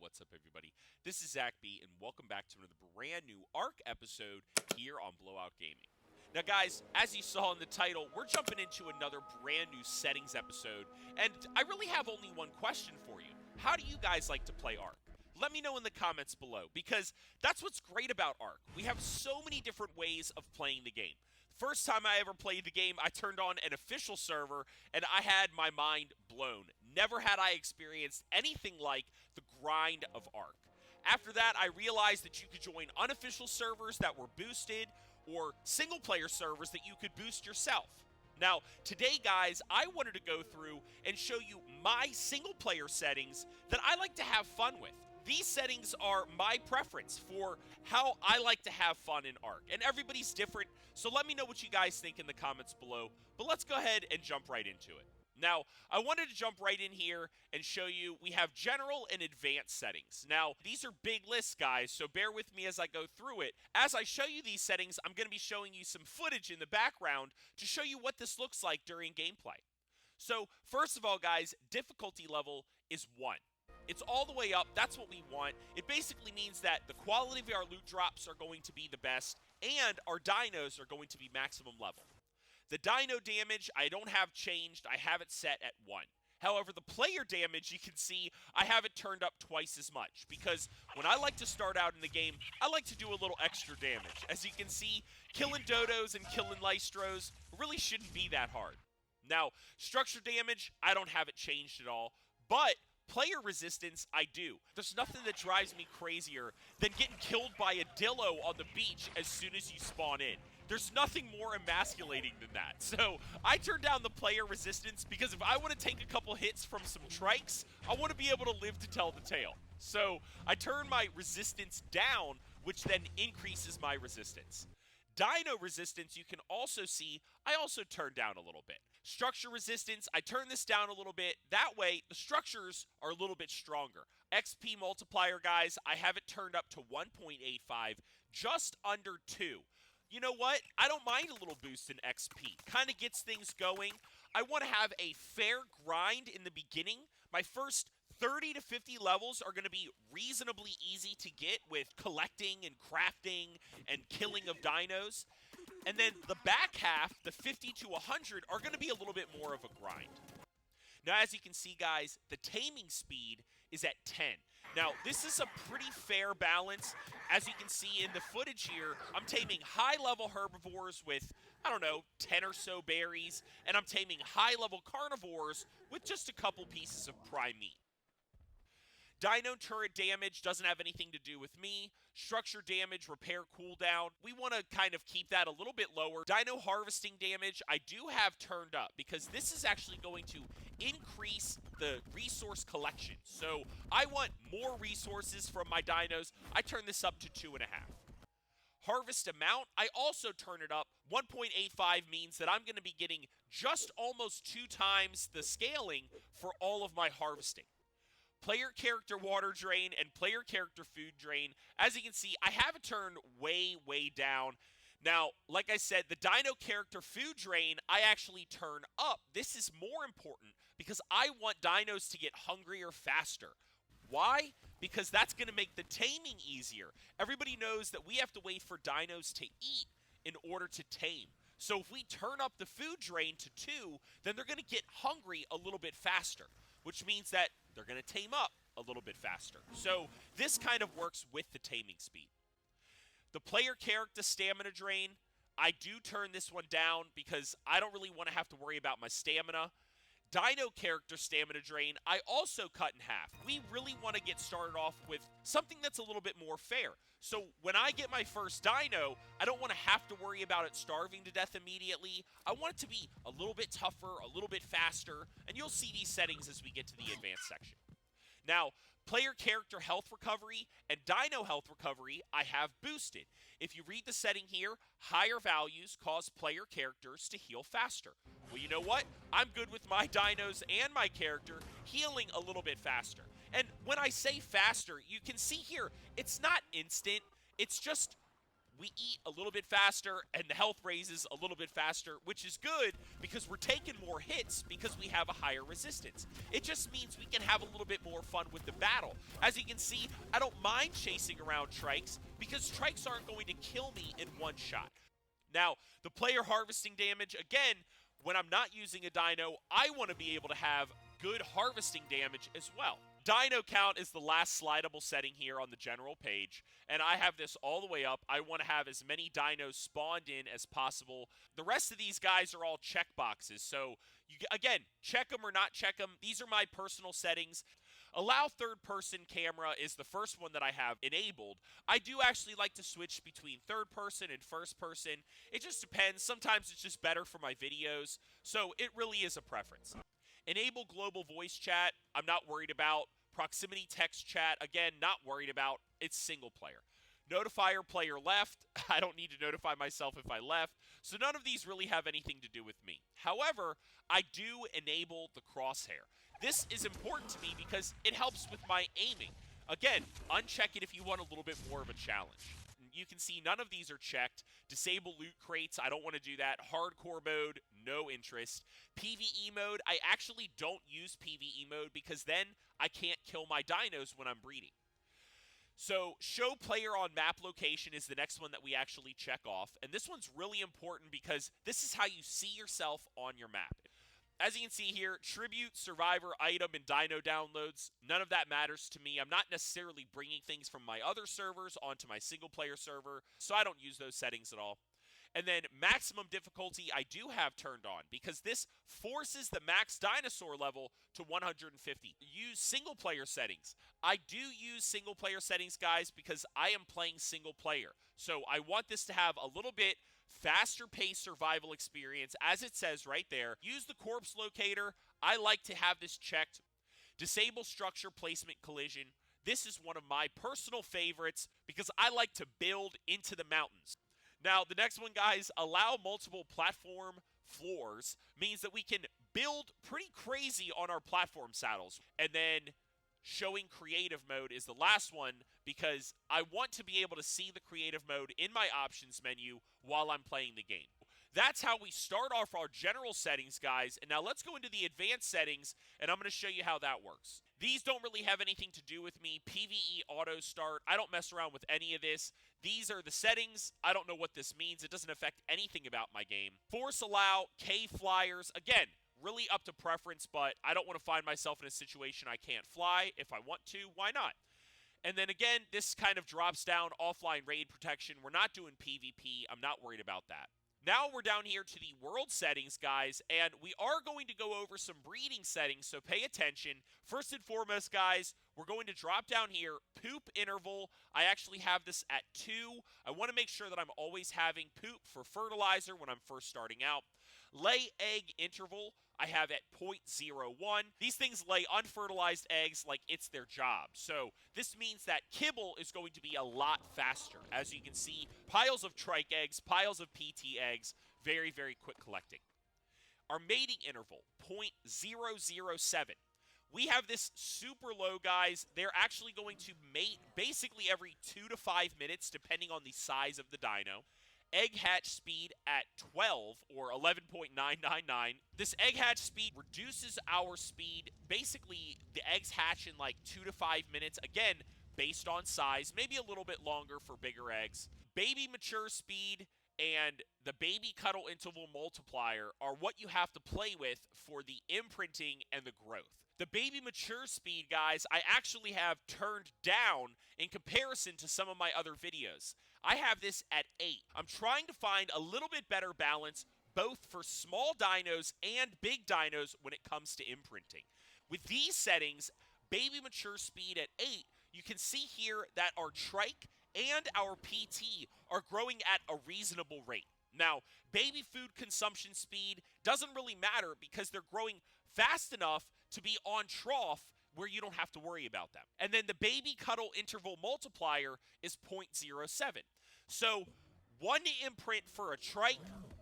What's up, everybody? This is Zach B, and welcome back to another brand new ARC episode here on Blowout Gaming. Now, guys, as you saw in the title, we're jumping into another brand new settings episode, and I really have only one question for you. How do you guys like to play ARC? Let me know in the comments below, because that's what's great about ARC. We have so many different ways of playing the game. First time I ever played the game, I turned on an official server, and I had my mind blown. Never had I experienced anything like the grind of ARC. After that, I realized that you could join unofficial servers that were boosted, or single-player servers that you could boost yourself. Now, today, guys, I wanted to go through and show you my single-player settings that I like to have fun with. These settings are my preference for how I like to have fun in ARC, and everybody's different, so let me know what you guys think in the comments below, but let's go ahead and jump right into it. Now, I wanted to jump right in here and show you we have general and advanced settings. Now, these are big lists, guys, so bear with me as I go through it. As I show you these settings, I'm going to be showing you some footage in the background to show you what this looks like during gameplay. So, first of all, guys, difficulty level is 1. It's all the way up. That's what we want. It basically means that the quality of our loot drops are going to be the best, and our dinos are going to be maximum level. The dino damage, I don't have changed. I have it set at 1. However, the player damage, you can see, I have it turned up twice as much, because when I like to start out in the game, I like to do a little extra damage. As you can see, killing dodos and killing lystros really shouldn't be that hard. Now, structure damage, I don't have it changed at all, but player resistance, I do. There's nothing that drives me crazier than getting killed by a dillo on the beach as soon as you spawn in. There's nothing more emasculating than that. So I turn down the player resistance because if I want to take a couple hits from some trikes, I want to be able to live to tell the tale. So I turn my resistance down, which then increases my resistance. Dino resistance, you can also see, I also turn down a little bit. Structure resistance, I turn this down a little bit. That way, the structures are a little bit stronger. XP multiplier, guys, I have it turned up to 1.85, just under 2. You know what? I don't mind a little boost in XP. Kind of gets things going. I want to have a fair grind in the beginning. My first 30 to 50 levels are going to be reasonably easy to get with collecting and crafting and killing of dinos. And then the back half, the 50 to 100, are going to be a little bit more of a grind. Now, as you can see, guys, the taming speed is at 10. Now, this is a pretty fair balance. As you can see in the footage here, I'm taming high-level herbivores with, 10 or so berries, and I'm taming high-level carnivores with just a couple pieces of prime meat. Dino turret damage doesn't have anything to do with me. Structure damage, repair cooldown, we want to kind of keep that a little bit lower. Dino harvesting damage, I do have turned up because this is actually going to increase the resource collection. So I want more resources from my dinos. I turn this up to 2.5. Harvest amount, I also turn it up. 1.85 means that I'm going to be getting just almost 2 times the scaling for all of my harvesting. Player character water drain and player character food drain. As you can see, I have it turned way, way down. Now, like I said, the dino character food drain, I actually turn up. This is more important because I want dinos to get hungrier faster. Why? Because that's going to make the taming easier. Everybody knows that we have to wait for dinos to eat in order to tame. So if we turn up the food drain to 2, then they're going to get hungry a little bit faster, which means that they're going to tame up a little bit faster. So this kind of works with the taming speed. The player character stamina drain, I do turn this one down because I don't really want to have to worry about my stamina. Dino character stamina drain, I also cut in half. We really want to get started off with something that's a little bit more fair. So when I get my first dino, I don't want to have to worry about it starving to death immediately. I want it to be a little bit tougher, a little bit faster, and you'll see these settings as we get to the advanced section. Now, player character health recovery and dino health recovery I have boosted. If you read the setting here, higher values cause player characters to heal faster. Well, you know what? I'm good with my dinos and my character healing a little bit faster. And when I say faster, you can see here, it's not instant. It's just we eat a little bit faster and the health raises a little bit faster, which is good because we're taking more hits because we have a higher resistance. It just means we can have a little bit more fun with the battle. As you can see, I don't mind chasing around trikes because trikes aren't going to kill me in one shot. Now, the player harvesting damage, again, when I'm not using a Dino, I want to be able to have good harvesting damage as well. Dino count is the last slidable setting here on the general page, and I have this all the way up. I want to have as many dinos spawned in as possible. The rest of these guys are all checkboxes, so again, check them or not check them. These are my personal settings. Allow third-person camera is the first one that I have enabled. I do actually like to switch between third person and first person. It just depends. Sometimes it's just better for my videos, so it really is a preference. Enable global voice chat, I'm not worried about. Proximity text chat, again, not worried about. It's single player. Notifier player left, I don't need to notify myself if I left. So none of these really have anything to do with me. However, I do enable the crosshair. This is important to me because it helps with my aiming. Again, uncheck it if you want a little bit more of a challenge. You can see none of these are checked. Disable loot crates, I don't want to do that. Hardcore mode, no interest. PvE mode, I actually don't use PvE mode because then I can't kill my dinos when I'm breeding. So, show player on map location is the next one that we actually check off. And this one's really important because this is how you see yourself on your map. As you can see here, Tribute, Survivor, Item, and Dino downloads, none of that matters to me. I'm not necessarily bringing things from my other servers onto my single-player server, so I don't use those settings at all. And then maximum difficulty I do have turned on because this forces the max dinosaur level to 150. Use single-player settings. I do use single-player settings, guys, because I am playing single-player. So I want this to have a little bit faster paced survival experience, as it says right there. Use the corpse locator. I like to have this checked. Disable structure placement collision. This is one of my personal favorites because I like to build into the mountains. Now, the next one, guys, allow multiple platform floors means that we can build pretty crazy on our platform saddles. And then showing creative mode is the last one because I want to be able to see the creative mode in my options menu while I'm playing the game. That's how we start off our general settings, guys. And now let's go into the advanced settings, and I'm going to show you how that works. These don't really have anything to do with me. PvE auto start. I don't mess around with any of this. These are the settings. I don't know what this means. It doesn't affect anything about my game. Force allow, K flyers. Again, really up to preference, but I don't want to find myself in a situation I can't fly. If I want to, why not? And then again, this kind of drops down offline raid protection. We're not doing PvP. I'm not worried about that. Now we're down here to the world settings, guys, and we are going to go over some breeding settings, so pay attention. First and foremost, guys, we're going to drop down here, poop interval. I actually have this at 2. I want to make sure that I'm always having poop for fertilizer when I'm first starting out. Lay egg interval, I have at 0.01. These things lay unfertilized eggs like it's their job. So this means that kibble is going to be a lot faster. As you can see, piles of trike eggs, piles of PT eggs, very, very quick collecting. Our mating interval, 0.007. We have this super low, guys. They're actually going to mate basically every 2 to 5 minutes, depending on the size of the dino. Egg hatch speed at 12 or 11.999. This egg hatch speed reduces our speed. Basically, the eggs hatch in like 2 to 5 minutes. Again, based on size, maybe a little bit longer for bigger eggs. Baby mature speed and the baby cuddle interval multiplier are what you have to play with for the imprinting and the growth. The baby mature speed, guys, I actually have turned down in comparison to some of my other videos. I have this at 8. I'm trying to find a little bit better balance both for small dinos and big dinos when it comes to imprinting. With these settings, baby mature speed at 8, you can see here that our trike and our PT are growing at a reasonable rate. Now, baby food consumption speed doesn't really matter because they're growing fast enough to be on trough where you don't have to worry about them. And then the baby cuddle interval multiplier is 0.07. So 1 imprint for a trike,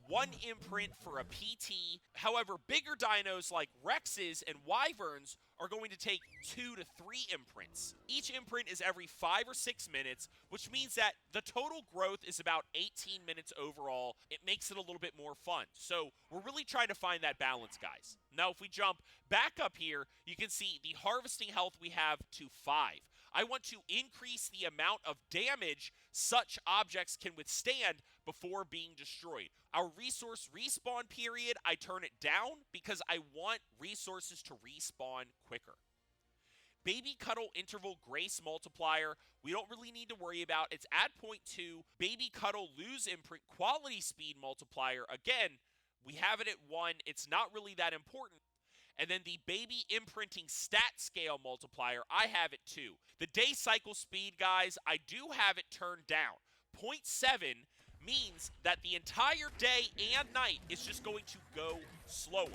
1 imprint for a PT. However, bigger dinos like Rexes and Wyverns are going to take 2 to 3 imprints. Each imprint is every 5 or 6 minutes, which means that the total growth is about 18 minutes overall. It makes it a little bit more fun. So we're really trying to find that balance, guys. Now, if we jump back up here, you can see the harvesting health we have to 5. I want to increase the amount of damage such objects can withstand before being destroyed. Our resource respawn period, I turn it down because I want resources to respawn quicker. Baby Cuddle Interval Grace Multiplier, we don't really need to worry about. It's at 0.2. Baby Cuddle Lose Imprint Quality Speed Multiplier, again, we have it at 1. It's not really that important. And then the Baby Imprinting Stat Scale Multiplier, I have it 2. The Day Cycle Speed, guys, I do have it turned down. 0.7 means that the entire day and night is just going to go slower.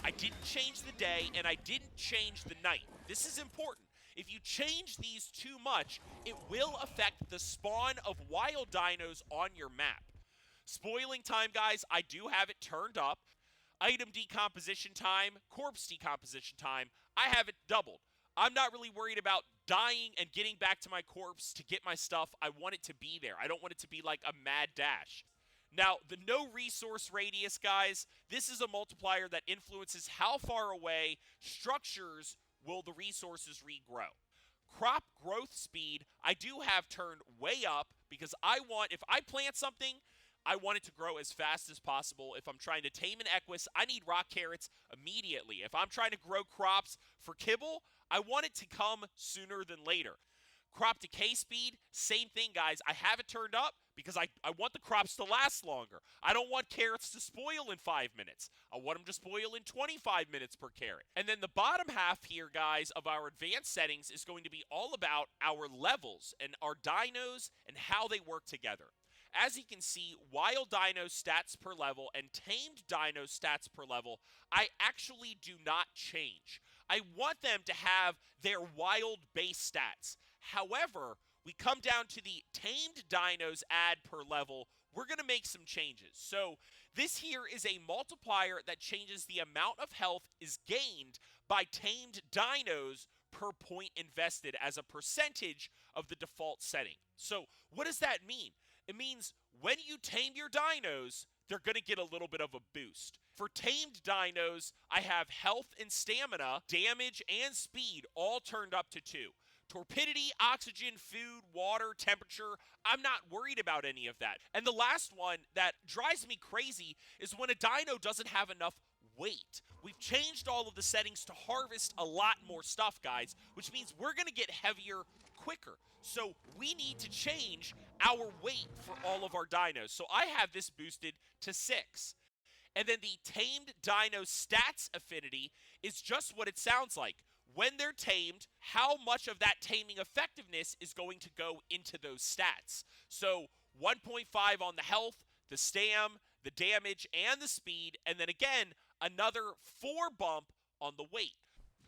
I didn't change the day, and I didn't change the night. This is important. If you change these too much, it will affect the spawn of wild dinos on your map. Spoiling time, guys, I do have it turned up. Item decomposition time, corpse decomposition time, I have it doubled. I'm not really worried about dying and getting back to my corpse to get my stuff. I want it to be there. I don't want it to be like a mad dash. Now, the no resource radius, guys, this is a multiplier that influences how far away structures will the resources regrow. Crop growth speed, I do have turned way up because I want, if I plant something, I want it to grow as fast as possible. If I'm trying to tame an Equus, I need rock carrots immediately. If I'm trying to grow crops for kibble, I want it to come sooner than later. Crop decay speed, same thing, guys. I have it turned up because I want the crops to last longer. I don't want carrots to spoil in 5 minutes. I want them to spoil in 25 minutes per carrot. And then the bottom half here, guys, of our advanced settings is going to be all about our levels and our dinos and how they work together. As you can see, wild dino stats per level and tamed dino stats per level, I actually do not change. I want them to have their wild base stats. However, we come down to the tamed dinos add per level, we're going to make some changes. So this here is a multiplier that changes the amount of health is gained by tamed dinos per point invested as a percentage of the default setting. So what does that mean? It means when you tame your dinos, they're going to get a little bit of a boost. For tamed dinos, I have health and stamina, damage, and speed all turned up to 2. Torpidity, oxygen, food, water, temperature, I'm not worried about any of that. And the last one that drives me crazy is when a dino doesn't have enough weight. We've changed all of the settings to harvest a lot more stuff, guys, which means we're going to get heavier quicker. So we need to change our weight for all of our dinos. So I have this boosted to 6. And then the tamed dino stats affinity is just what it sounds like. When they're tamed, how much of that taming effectiveness is going to go into those stats. So 1.5 on the health, the stam, the damage, and the speed, and then again, another 4 bump on the weight.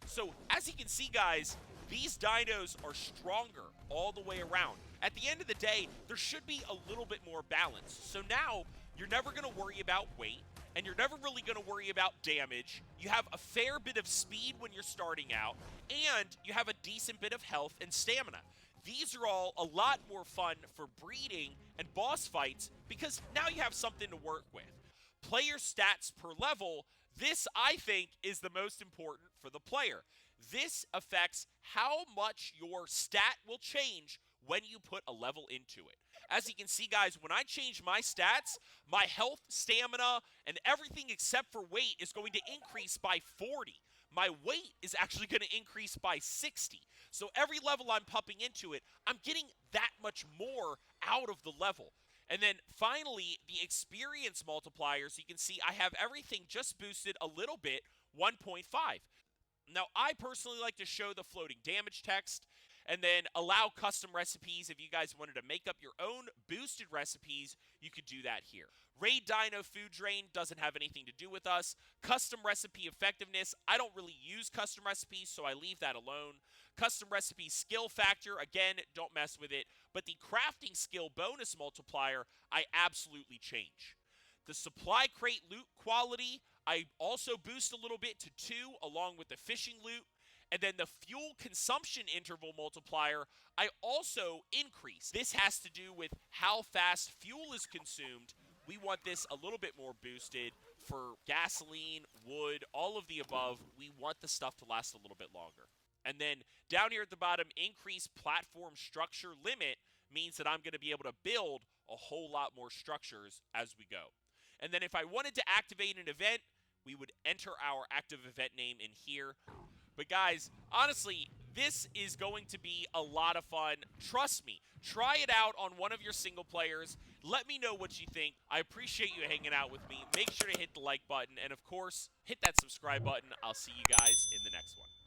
So as you can see, guys, these dinos are stronger all the way around. At the end of the day, there should be a little bit more balance. So now, you're never going to worry about weight, and you're never really going to worry about damage. You have a fair bit of speed when you're starting out, and you have a decent bit of health and stamina. These are all a lot more fun for breeding and boss fights because now you have something to work with. Player stats per level, this I think is the most important for the player. This affects how much your stat will change when you put a level into it. As you can see, guys, when I change my stats, my health, stamina, and everything except for weight is going to increase by 40. My weight is actually going to increase by 60. So every level I'm pumping into it, I'm getting that much more out of the level. And then finally, the experience multipliers, you can see I have everything just boosted a little bit, 1.5. Now, I personally like to show the floating damage text and then allow custom recipes. If you guys wanted to make up your own boosted recipes, you could do that here. Raid Dino Food Drain doesn't have anything to do with us. Custom recipe effectiveness, I don't really use custom recipes, so I leave that alone. Custom recipe skill factor, again, don't mess with it. But the crafting skill bonus multiplier, I absolutely change. The supply crate loot quality, I also boost a little bit to 2 along with the fishing loot. And then the fuel consumption interval multiplier, I also increase. This has to do with how fast fuel is consumed. We want this a little bit more boosted for gasoline, wood, all of the above. We want the stuff to last a little bit longer. And then down here at the bottom, increase platform structure limit means that I'm going to be able to build a whole lot more structures as we go. And then if I wanted to activate an event, we would enter our active event name in here. But guys, honestly, this is going to be a lot of fun. Trust me, try it out on one of your single players. Let me know what you think. I appreciate you hanging out with me. Make sure to hit the like button, and of course, hit that subscribe button. I'll see you guys in the next one.